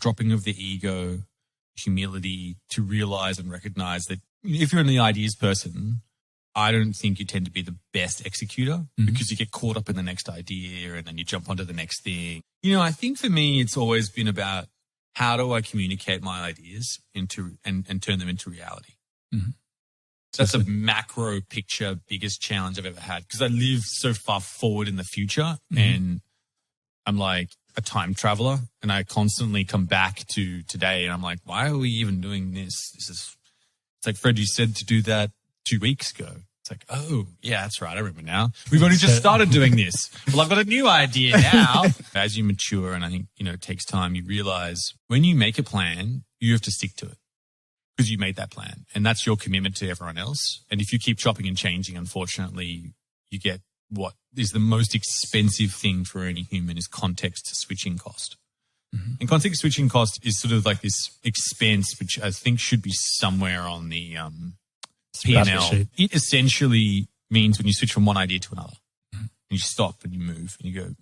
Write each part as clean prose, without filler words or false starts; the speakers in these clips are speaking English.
dropping of the ego, humility to realize and recognize that if you're an ideas person, I don't think you tend to be the best executor because you get caught up in the next idea and then you jump onto the next thing. I think for me, it's always been about how do I communicate my ideas into and turn them into reality. Mm-hmm. That's a macro picture, biggest challenge I've ever had because I live so far forward in the future and I'm like a time traveler and I constantly come back to today and I'm like, why are we even doing this? It's like, Fred, you said to do that 2 weeks ago. It's like, oh, yeah, that's right. I remember now. We've only just started doing this. Well, I've got a new idea now. As you mature, and I think, it takes time, you realize when you make a plan, you have to stick to it because you made that plan. And that's your commitment to everyone else. And if you keep chopping and changing, unfortunately, you get what is the most expensive thing for any human is context switching cost. Mm-hmm. And context switching cost is sort of like this expense, which I think should be somewhere on the P&L. It essentially means when you switch from one idea to another and you stop and you move and you go.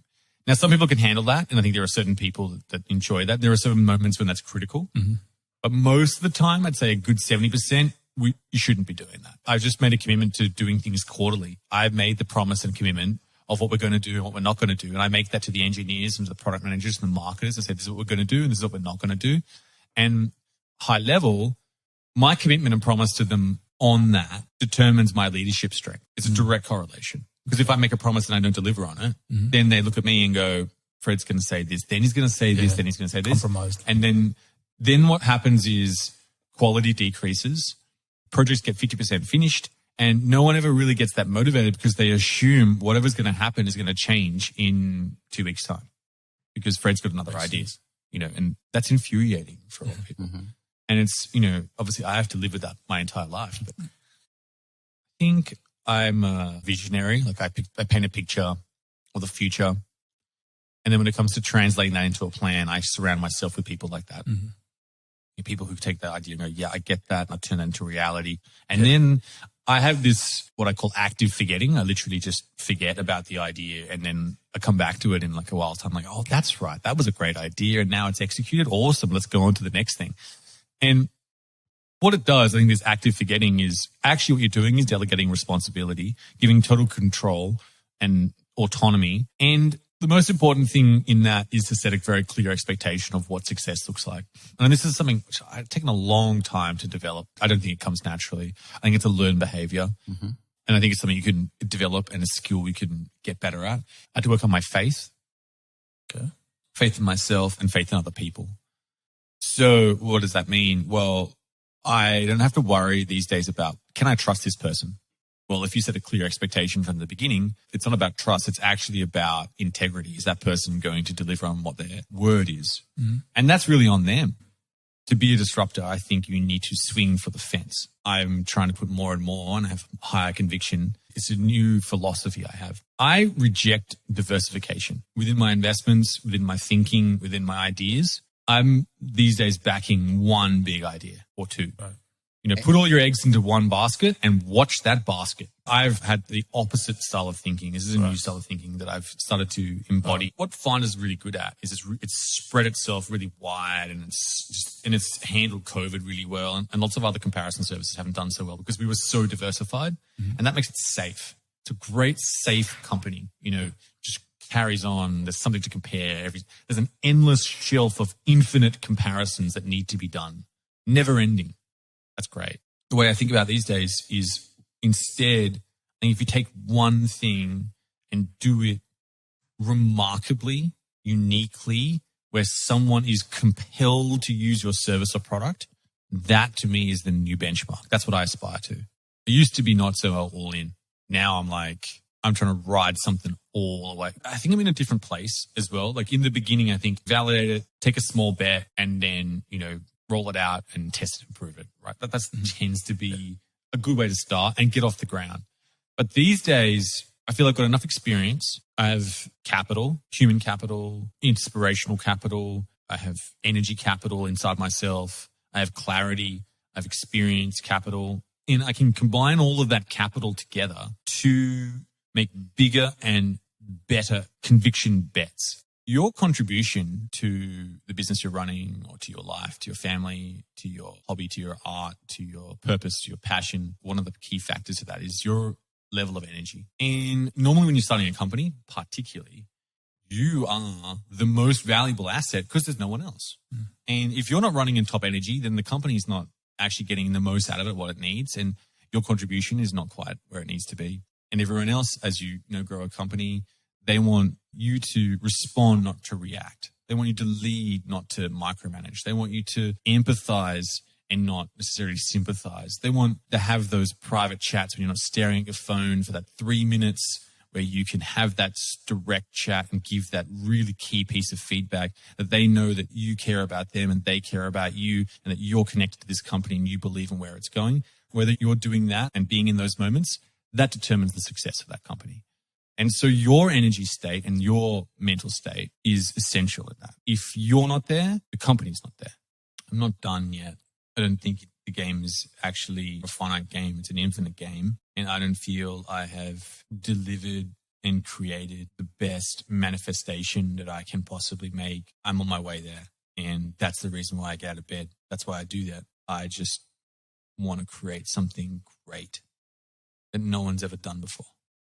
Now, some people can handle that. And I think there are certain people that enjoy that. There are certain moments when that's critical. Mm-hmm. But most of the time, I'd say a good 70%, you shouldn't be doing that. I've just made a commitment to doing things quarterly. I've made the promise and commitment of what we're going to do and what we're not going to do. And I make that to the engineers and to the product managers and the marketers. I say, this is what we're going to do and this is what we're not going to do. And high level, my commitment and promise to them on that determines my leadership strength. It's a direct correlation. Because if I make a promise and I don't deliver on it, then they look at me and go, Fred's going to say this, then he's going to say this, then he's going to say this. Compromised. And then what happens is quality decreases, projects get 50% finished, and no one ever really gets that motivated because they assume whatever's going to happen is going to change in 2 weeks' time because Fred's got another idea, and that's infuriating for a lot of people. Mm-hmm. And it's, obviously I have to live with that my entire life. But I think I'm a visionary. Like I paint a picture of the future. And then when it comes to translating that into a plan, I surround myself with people like that. Mm-hmm. People who take that idea and go, yeah, I get that. And I turn that into reality. And then I have this, what I call active forgetting. I literally just forget about the idea. And then I come back to it in like a while time. Like, oh, that's right. That was a great idea. And now it's executed. Awesome. Let's go on to the next thing. And what it does, I think this active forgetting is actually what you're doing is delegating responsibility, giving total control and autonomy. And the most important thing in that is to set a very clear expectation of what success looks like. And this is something which I've taken a long time to develop. I don't think it comes naturally. I think it's a learned behavior. Mm-hmm. And I think it's something you can develop and a skill you can get better at. I had to work on my faith. Okay. Faith in myself and faith in other people. So what does that mean? Well, I don't have to worry these days about, can I trust this person? Well, if you set a clear expectation from the beginning, it's not about trust. It's actually about integrity. Is that person going to deliver on what their word is? Mm-hmm. And that's really on them. To be a disruptor, I think you need to swing for the fence. I'm trying to put more and more on. I have higher conviction. It's a new philosophy I have. I reject diversification within my investments, within my thinking, within my ideas. I'm these days backing one big idea or two. Right. Put all your eggs into one basket and watch that basket. I've had the opposite style of thinking. This is a new style of thinking that I've started to embody. Right. What Finder's really good at is it's spread itself really wide and it's handled COVID really well. And lots of other comparison services haven't done so well because we were so diversified. Mm-hmm. And that makes it safe. It's a great, safe company, just carries on. There's something to compare. There's an endless shelf of infinite comparisons that need to be done. Never ending. That's great. The way I think about these days is instead, I think if you take one thing and do it remarkably, uniquely, where someone is compelled to use your service or product, that to me is the new benchmark. That's what I aspire to. I used to be not so all in. Now I'm trying to ride something all the way. I think I'm in a different place as well. Like in the beginning, I think validate it, take a small bet, and then, roll it out and test it and prove it, right? That tends to be a good way to start and get off the ground. But these days, I feel I've got enough experience. I have capital, human capital, inspirational capital. I have energy capital inside myself. I have clarity. I have experience capital. And I can combine all of that capital together to make bigger and better conviction bets. your contribution to the business you're running or to your life, to your family, to your hobby, to your art, to your purpose, to your passion, one of the key factors of that is your level of energy. And normally when you're starting a company, particularly, you are the most valuable asset because there's no one else. And if you're not running in top energy, then the company's not actually getting the most out of it, what it needs. And your contribution is not quite where it needs to be. And everyone else, as you know, grow a company, they want you to respond, not to react. They want you to lead, not to micromanage. They want you to empathize and not necessarily sympathize. They want to have those private chats when you're not staring at your phone for that 3 minutes where you can have that direct chat and give that really key piece of feedback that they know that you care about them and they care about you and that you're connected to this company and you believe in where it's going. Whether you're doing that and being in those moments, that determines the success of that company. And so your energy state and your mental state is essential in that. If you're not there, the company's not there. I'm not done yet. I don't think the game is actually a finite game. It's an infinite game. And I don't feel I have delivered and created the best manifestation that I can possibly make. I'm on my way there. And that's the reason why I get out of bed. That's why I do that. I just want to create something great that no one's ever done before.